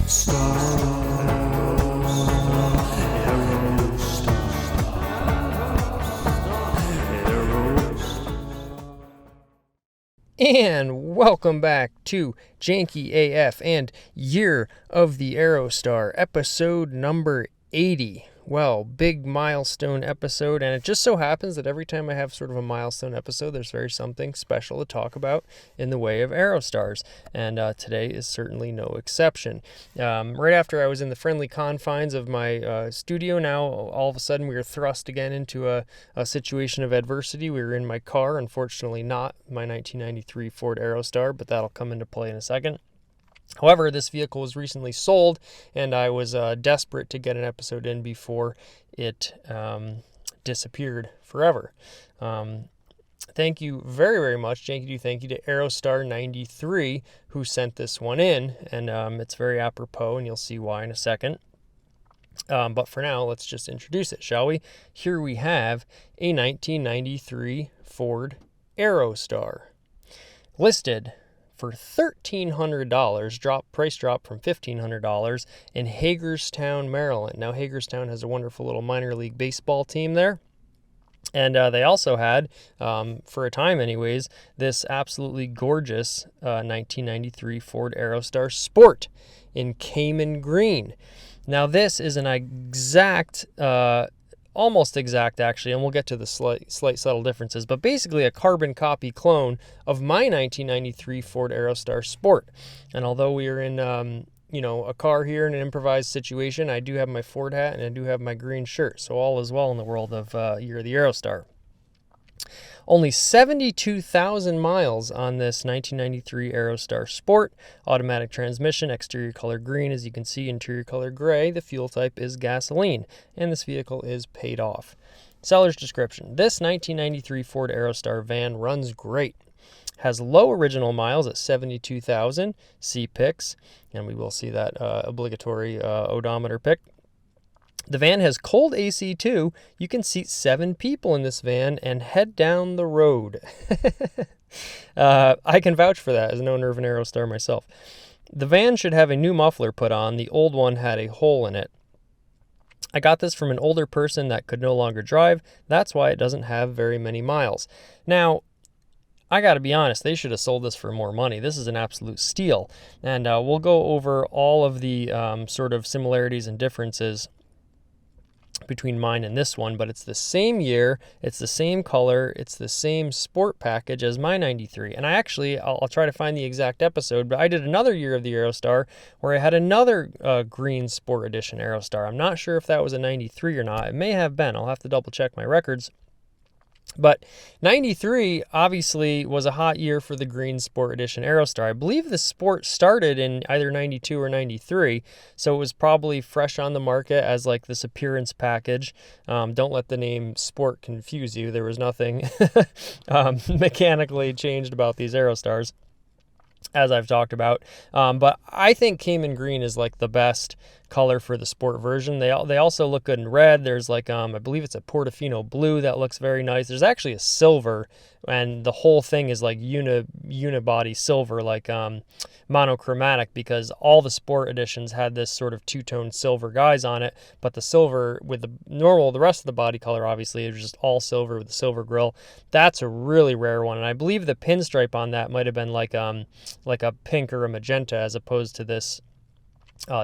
And welcome back to Janky AF and Year of the Aerostar, episode number 80. Well, big milestone episode, and it just so happens that every time I have sort of a milestone episode, there's something special to talk about in the way of Aerostars, and today is certainly no exception. Right after I was in the friendly confines of my studio, now all of a sudden we were thrust again into a situation of adversity. We were in my car, unfortunately not my 1993 Ford Aerostar, but that'll come into play in a second. However, this vehicle was recently sold, and I was desperate to get an episode in before it disappeared forever. Thank you very, very much. Thank you to Aerostar93 who sent this one in, and it's very apropos, and you'll see why in a second. But for now, let's just introduce it, shall we? Here we have a 1993 Ford Aerostar, listed for $1,300, price drop from $1,500 in Hagerstown, Maryland. Now, Hagerstown has a wonderful little minor league baseball team there. And they also had, for a time anyways, this absolutely gorgeous 1993 Ford Aerostar Sport in Cayman Green. Now, this is an exact, almost exact actually, and we'll get to the slight subtle differences, but basically a carbon copy clone of my 1993 Ford Aerostar Sport. And although we are in a car here in an improvised situation, I do have my Ford hat and I do have my green shirt, so all is well in the world of Year of the Aerostar. Only 72,000 miles on this 1993 Aerostar Sport. Automatic transmission, exterior color green, as you can see, interior color gray. The fuel type is gasoline, and this vehicle is paid off. Seller's description. This 1993 Ford Aerostar van runs great. Has low original miles at 72,000. See pics, and we will see that obligatory odometer pic. The van has cold AC too. You can seat 7 people in this van and head down the road. I can vouch for that as an owner of an Aerostar myself. The van should have a new muffler put on. The old one had a hole in it. I got this from an older person that could no longer drive. That's why it doesn't have very many miles. Now, I got to be honest, they should have sold this for more money. This is an absolute steal. And we'll go over all of the sort of similarities and differences between mine and this one, but it's the same year, it's the same color, it's the same sport package as my 93. And I'll try to find the exact episode, but I did another Year of the Aerostar where I had another green Sport Edition Aerostar. I'm not sure if that was a 93 or not. It may have been. I'll have to double check my records. But 93 obviously was a hot year for the Green Sport Edition Aerostar. I believe the Sport started in either 92 or 93, so it was probably fresh on the market as like this appearance package. Don't let the name Sport confuse you. There was nothing mechanically changed about these Aerostars, as I've talked about. But I think Cayman Green is like the best color for the Sport version. They also look good in red. There's like, I believe it's a Portofino blue that looks very nice. There's actually a silver, and the whole thing is like unibody silver, like monochromatic, because all the Sport editions had this sort of two-tone silver guys on it, but the silver with the rest of the body color, obviously, is just all silver with the silver grille. That's a really rare one, and I believe the pinstripe on that might have been like a pink or a magenta, as opposed to this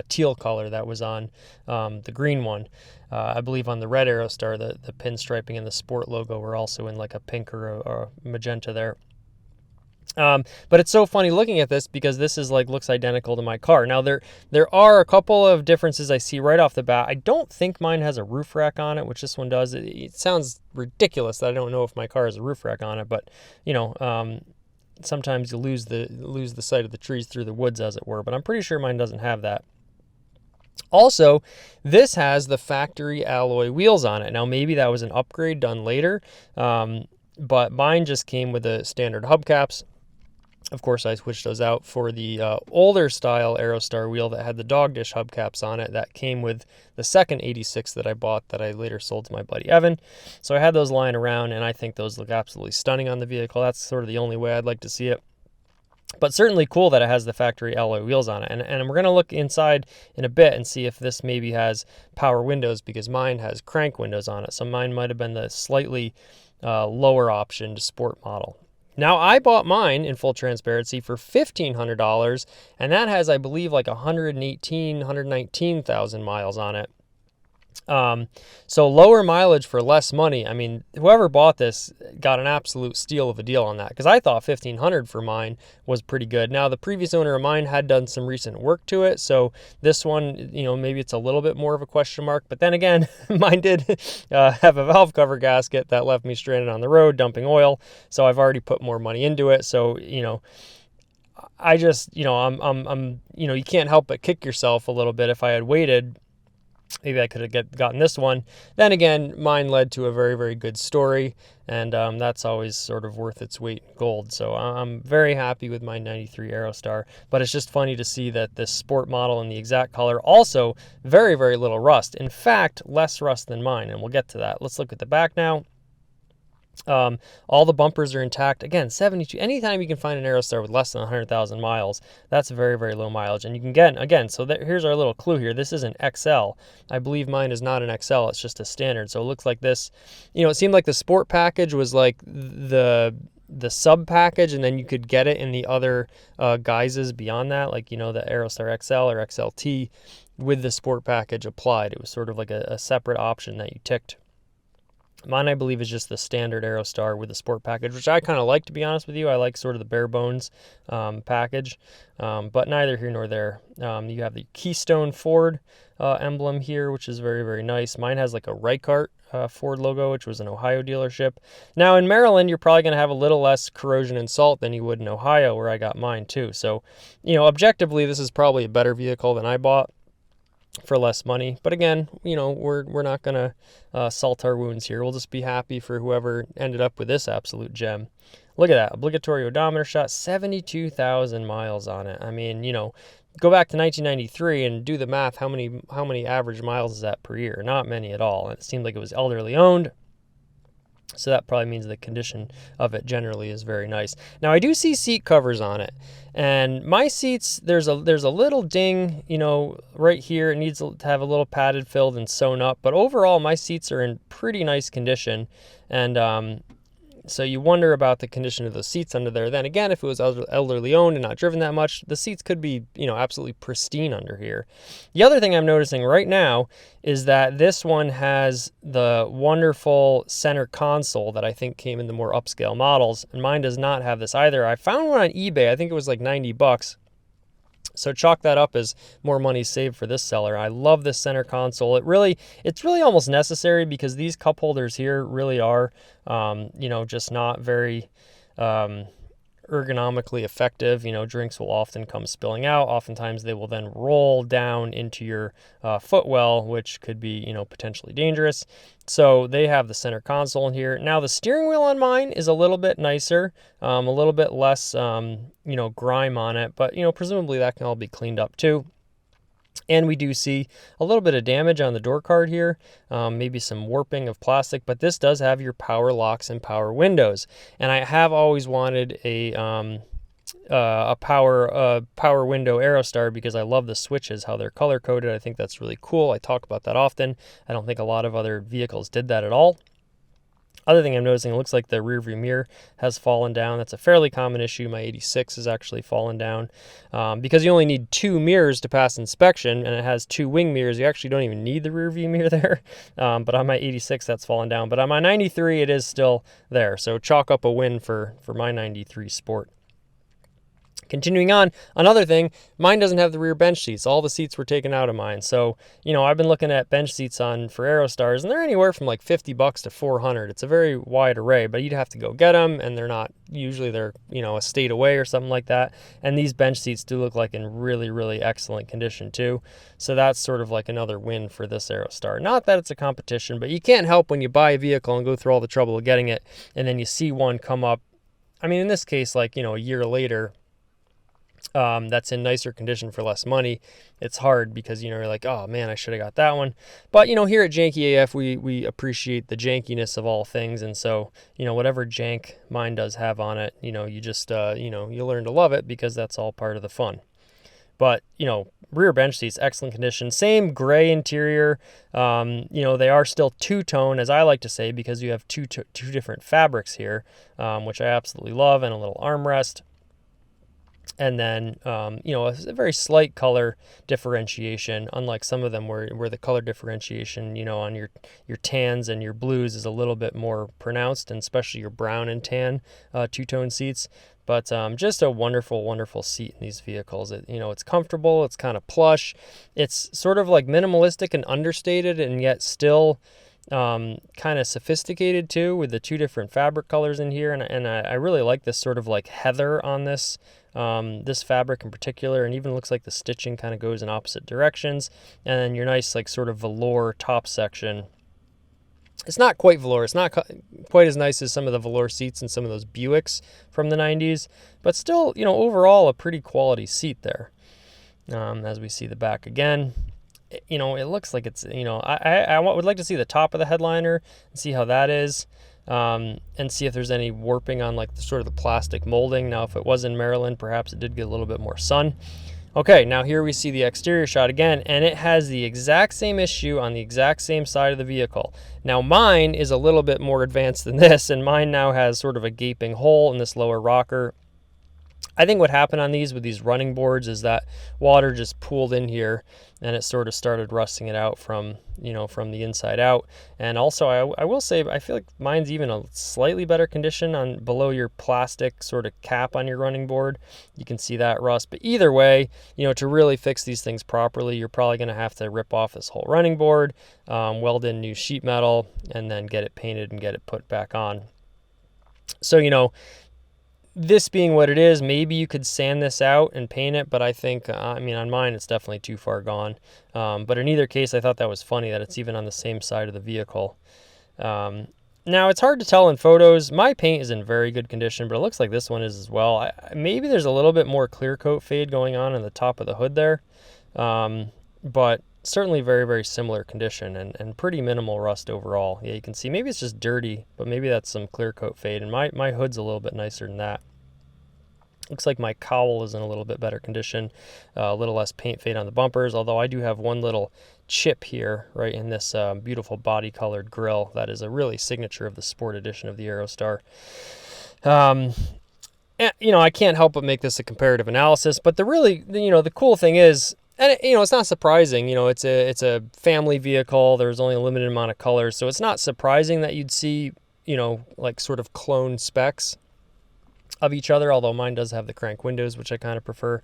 teal color that was on the green one. I believe on the red Aerostar, the pinstriping and the Sport logo were also in like a pink or a magenta there. But it's so funny looking at this because this is like looks identical to my car. Now there are a couple of differences I see right off the bat. I don't think mine has a roof rack on it, which this one does. It sounds ridiculous that I don't know if my car has a roof rack on it, but sometimes you lose the sight of the trees through the woods, as it were, but I'm pretty sure mine doesn't have that. Also, this has the factory alloy wheels on it. Now, maybe that was an upgrade done later, but mine just came with the standard hubcaps. Of course, I switched those out for the older style Aerostar wheel that had the dog dish hubcaps on it that came with the second 86 that I bought that I later sold to my buddy Evan. So I had those lying around, and I think those look absolutely stunning on the vehicle. That's sort of the only way I'd like to see it. But certainly cool that it has the factory alloy wheels on it. And we're going to look inside in a bit and see if this maybe has power windows, because mine has crank windows on it. So mine might have been the slightly lower option to sport model. Now, I bought mine, in full transparency, for $1,500, and that has, I believe, like 119,000 miles on it. So lower mileage for less money. I mean, whoever bought this got an absolute steal of a deal on that, because I thought $1,500 for mine was pretty good. Now, the previous owner of mine had done some recent work to it, so this one, maybe it's a little bit more of a question mark. But then again, mine did have a valve cover gasket that left me stranded on the road dumping oil, so I've already put more money into it. So, I just, I'm you can't help but kick yourself a little bit. If I had waited, maybe I could have gotten this one. Then again, mine led to a very, very good story, and that's always sort of worth its weight in gold. So I'm very happy with my 93 Aerostar, but it's just funny to see that this sport model in the exact color, also very, very little rust. In fact, less rust than mine, and we'll get to that. Let's look at the back now. All the bumpers are intact. Again, 72. Anytime you can find an Aerostar with less than 100,000 miles, that's very, very low mileage. And you can get, again, so here's our little clue here. This is an XL. I believe mine is not an XL. It's just a standard. So it looks like this. It seemed like the sport package was like the sub package, and then you could get it in the other guises beyond that, like, the Aerostar XL or XLT with the sport package applied. It was sort of like a separate option that you ticked. Mine, I believe, is just the standard Aerostar with the sport package, which I kind of like, to be honest with you. I like sort of the bare bones package, but neither here nor there. You have the Keystone Ford emblem here, which is very, very nice. Mine has like a Reichardt Ford logo, which was an Ohio dealership. Now, in Maryland, you're probably going to have a little less corrosion and salt than you would in Ohio, where I got mine too. So, objectively, this is probably a better vehicle than I bought for less money. But again, we're not going to salt our wounds here. We'll just be happy for whoever ended up with this absolute gem. Look at that. Obligatory odometer shot, 72,000 miles on it. I mean, go back to 1993 and do the math. How many average miles is that per year? Not many at all. And it seemed like it was elderly owned. So that probably means the condition of it generally is very nice. Now, I do see seat covers on it, and my seats, there's a little ding, right here. It needs to have a little padded, filled, and sewn up. But overall, my seats are in pretty nice condition, and so you wonder about the condition of the seats under there. Then again, if it was elderly owned and not driven that much, the seats could be, absolutely pristine under here. The other thing I'm noticing right now is that this one has the wonderful center console that I think came in the more upscale models, and mine does not have this either. I found one on eBay. I think it was like $90. So chalk that up as more money saved for this seller. I love this center console. It's really almost necessary, because these cup holders here really are, just not very ergonomically effective. Drinks will often come spilling out. Oftentimes they will then roll down into your footwell, which could be, potentially dangerous. So they have the center console in here. Now, the steering wheel on mine is a little bit nicer, a little bit less, grime on it, but, presumably that can all be cleaned up too. And we do see a little bit of damage on the door card here, maybe some warping of plastic, but this does have your power locks and power windows. And I have always wanted a power window Aerostar, because I love the switches, how they're color coded. I think that's really cool. I talk about that often. I don't think a lot of other vehicles did that at all. Other thing I'm noticing, it looks like the rear view mirror has fallen down. That's a fairly common issue. My 86 has actually fallen down, because you only need 2 mirrors to pass inspection, and it has 2 wing mirrors. You actually don't even need the rear view mirror there. But on my 86, that's fallen down. But on my 93, it is still there. So chalk up a win for my 93 Sport. Continuing on, another thing, mine doesn't have the rear bench seats. All the seats were taken out of mine. So, I've been looking at bench seats for Aerostars, and they're anywhere from like $50 to $400. It's a very wide array, but you'd have to go get them, and they're a state away or something like that. And these bench seats do look like in really, really excellent condition too. So that's sort of like another win for this Aerostar. Not that it's a competition, but you can't help when you buy a vehicle and go through all the trouble of getting it, and then you see one come up. I mean, in this case, like, a year later, that's in nicer condition for less money, it's hard because, you're like, oh man, I should have got that one. But, here at Janky AF, we appreciate the jankiness of all things. And so, whatever jank mine does have on it, you just, you learn to love it because that's all part of the fun. But, rear bench seats, excellent condition. Same gray interior. They are still two-tone, as I like to say, because you have two different fabrics here, which I absolutely love, and a little armrest. And then, a very slight color differentiation, unlike some of them where the color differentiation, on your tans and your blues is a little bit more pronounced, and especially your brown and tan two-tone seats. But just a wonderful, wonderful seat in these vehicles. It's comfortable. It's kind of plush. It's sort of like minimalistic and understated, and yet still kind of sophisticated too, with the two different fabric colors in here. And I really like this sort of like heather on this fabric in particular, and even looks like the stitching kind of goes in opposite directions. And then your nice like sort of velour top section. It's not quite velour. It's not quite as nice as some of the velour seats in some of those Buicks from the 90s, but still, overall a pretty quality seat there. As we see the back again, it looks like it's, I would like to see the top of the headliner and see how that is, and see if there's any warping on like sort of the plastic molding. Now, if it was in Maryland, perhaps it did get a little bit more sun. Okay, now here we see the exterior shot again, and it has the exact same issue on the exact same side of the vehicle. Now mine is a little bit more advanced than this, and mine now has sort of a gaping hole in this lower rocker. I think what happened on these with these running boards is that water just pooled in here, and it sort of started rusting it out from the inside out. And also, I will say, I feel like mine's even a slightly better condition on below your plastic sort of cap on your running board. You can see that rust. But either way, to really fix these things properly, you're probably going to have to rip off this whole running board, weld in new sheet metal, and then get it painted and get it put back on. So, this being what it is, maybe you could sand this out and paint it, but I think, on mine, it's definitely too far gone. But in either case, I thought that was funny that it's even on the same side of the vehicle. Now, it's hard to tell in photos. My paint is in very good condition, but it looks like this one is as well. Maybe there's a little bit more clear coat fade going on in the top of the hood there, but certainly very, very similar condition and pretty minimal rust overall. Yeah, you can see maybe it's just dirty, but maybe that's some clear coat fade, and my hood's a little bit nicer than that. Looks like my cowl is in a little bit better condition, a little less paint fade on the bumpers, although I do have one little chip here right in this beautiful body colored grille that is a really signature of the Sport edition of the Aerostar. I can't help but make this a comparative analysis, but the cool thing is, and it's not surprising, it's a family vehicle. There's only a limited amount of colors, so it's not surprising that you'd see, like sort of clone specs of each other, although mine does have the crank windows, which I kind of prefer,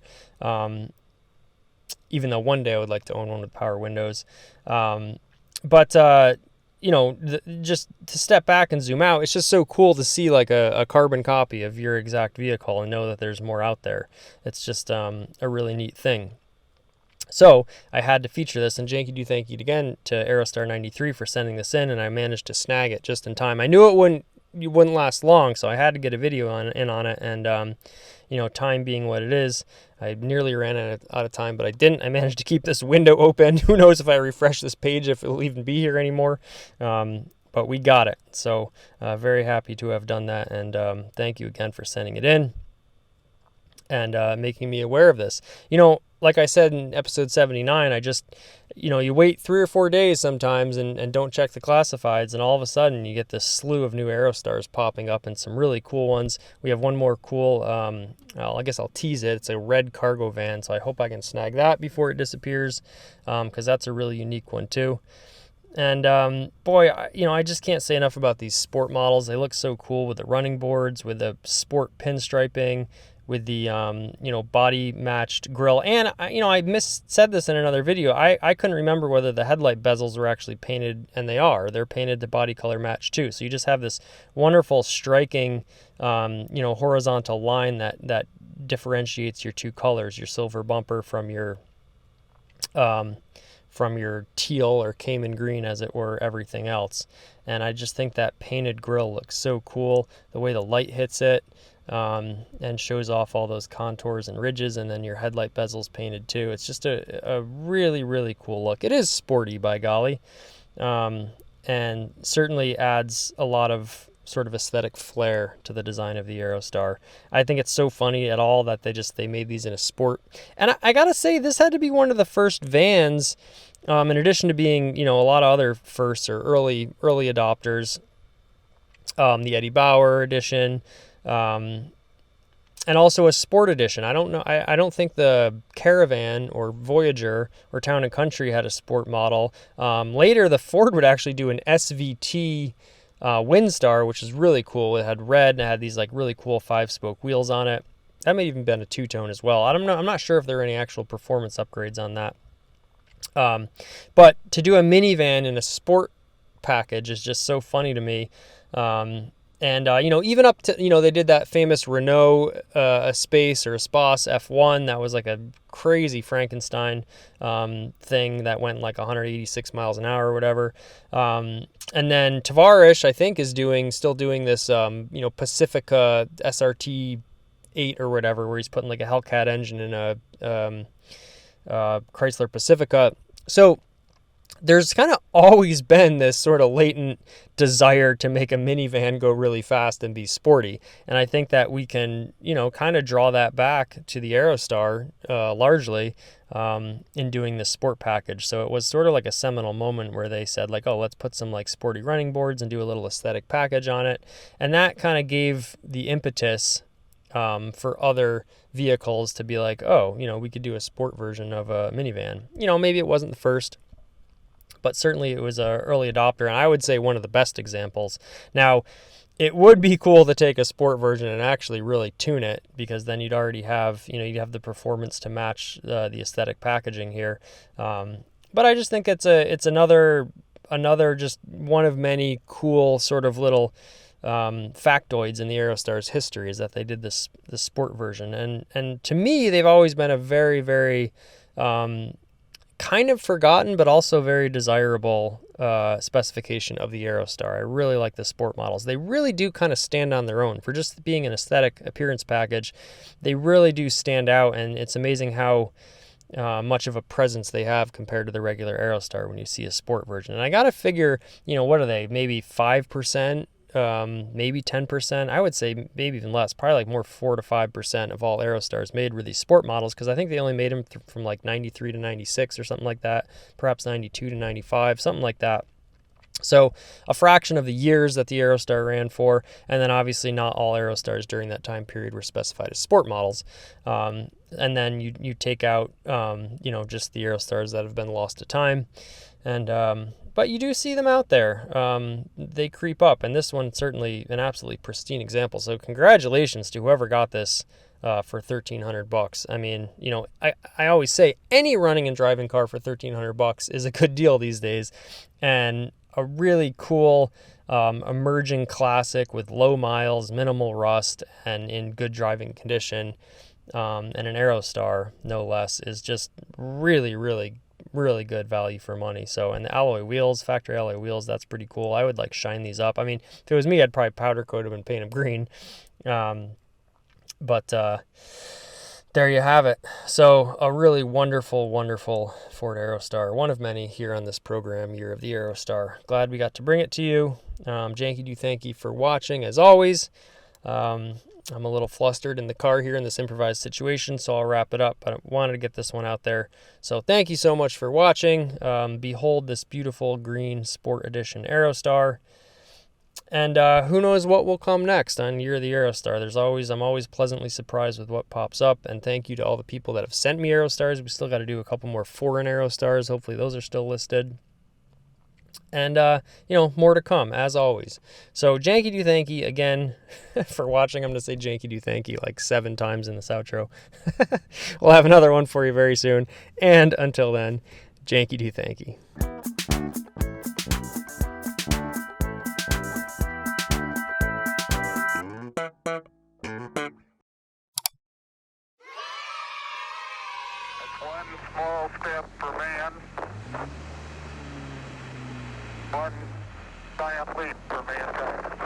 even though one day I would like to own one with power windows. But just to step back and zoom out, it's just so cool to see like a carbon copy of your exact vehicle and know that there's more out there. It's just a really neat thing. So I had to feature this, and Janky do thank you again to Aerostar 93 for sending this in, and I managed to snag it just in time. I knew it wouldn't last long, so I had to get a video on it, and time being what it is, I nearly ran out of time, but I didn't. I managed to keep this window open. Who knows if I refresh this page if it'll even be here anymore, but we got it. So very happy to have done that, and thank you again for sending it in and making me aware of this. Like I said in episode 79, I just, you wait 3 or 4 days sometimes and don't check the classifieds, and all of a sudden you get this slew of new Aerostars popping up and some really cool ones. We have one more cool, I guess I'll tease it. It's a red cargo van, so I hope I can snag that before it disappears, because that's a really unique one too. And boy, I just can't say enough about these sport models. They look so cool with the running boards, with the sport pinstriping, with the body matched grille. And I said this in another video. I couldn't remember whether the headlight bezels were actually painted, and they're painted to body color match too. So you just have this wonderful striking horizontal line that differentiates your two colors, your silver bumper from your teal or Cayman green, as it were, everything else. And I just think that painted grille looks so cool, the way the light hits it. and shows off all those contours and ridges, and then your headlight bezel's painted too. It's just a really, really cool look. It is sporty, by golly, and certainly adds a lot of sort of aesthetic flair to the design of the Aerostar. I think it's so funny at all that they made these in a sport. And I gotta say, this had to be one of the first vans, in addition to being, a lot of other firsts or early adopters, the Eddie Bauer edition, and also a sport edition. I don't know. I don't think the Caravan or Voyager or Town and Country had a sport model. Later, the Ford would actually do an SVT Windstar, which is really cool. It had red and it had these like really cool 5-spoke wheels on it. That may even been a two-tone as well. I don't know. I'm not sure if there are any actual performance upgrades on that. But to do a minivan in a sport package is just so funny to me. Even up to, they did that famous Renault Espace or Espace F1. That was like a crazy Frankenstein thing that went like 186 miles an hour or whatever. And then Tavares, I think, is still doing this, Pacifica SRT 8 or whatever, where he's putting like a Hellcat engine in a Chrysler Pacifica. So there's kind of always been this sort of latent desire to make a minivan go really fast and be sporty. And I think that we can, kind of draw that back to the Aerostar largely in doing this sport package. So it was sort of like a seminal moment where they said like, oh, let's put some like sporty running boards and do a little aesthetic package on it. And that kind of gave the impetus for other vehicles to be like, oh, we could do a sport version of a minivan. Maybe it wasn't the first, but certainly it was an early adopter, and I would say one of the best examples. Now, it would be cool to take a sport version and actually really tune it, because then you'd already have, you'd have the performance to match the aesthetic packaging here. But I just think it's another just one of many cool sort of little factoids in the Aerostar's history, is that they did this sport version, and to me they've always been a very, very kind of forgotten but also very desirable specification of the Aerostar. I really like the sport models. They really do kind of stand on their own for just being an aesthetic appearance package. They really do stand out, and it's amazing how much of a presence they have compared to the regular Aerostar when you see a sport version. And I gotta figure, what are they, maybe 5%, maybe 10%? I would say maybe even less, probably like more 4 to 5% of all Aerostars made were these sport models, because I think they only made them from like 93 to 96 or something like that, perhaps 92 to 95, something like that. So a fraction of the years that the Aerostar ran for, and then obviously not all Aerostars during that time period were specified as sport models. And then you take out, just the Aerostars that have been lost to time. And but you do see them out there. They creep up, and this one's certainly an absolutely pristine example. So congratulations to whoever got this for $1,300. I mean, I always say any running and driving car for $1,300 is a good deal these days, and a really cool emerging classic with low miles, minimal rust, and in good driving condition, and an Aerostar no less, is just really, really, really good value for money. So, and the alloy wheels, factory alloy wheels, that's pretty cool. I would like shine these up. I mean, if it was me, I'd probably powder coat them and paint them green. But there you have it. So a really wonderful, wonderful Ford Aerostar, one of many here on this program, Year of the Aerostar. Glad we got to bring it to you. Janky, do thank you for watching as always. I'm a little flustered in the car here in this improvised situation, so I'll wrap it up, but I wanted to get this one out there. So thank you so much for watching. Behold this beautiful green Sport Edition Aerostar. And who knows what will come next on Year of the Aerostar. I'm always pleasantly surprised with what pops up, and thank you to all the people that have sent me Aerostars. We still got to do a couple more foreign Aerostars. Hopefully those are still listed. And, more to come, as always. So, Janky do thanky again for watching. I'm going to say Janky do thanky like 7 times in this outro. We'll have another one for you very soon. And until then, Janky do thanky. One small step for man, one giant leap for mankind.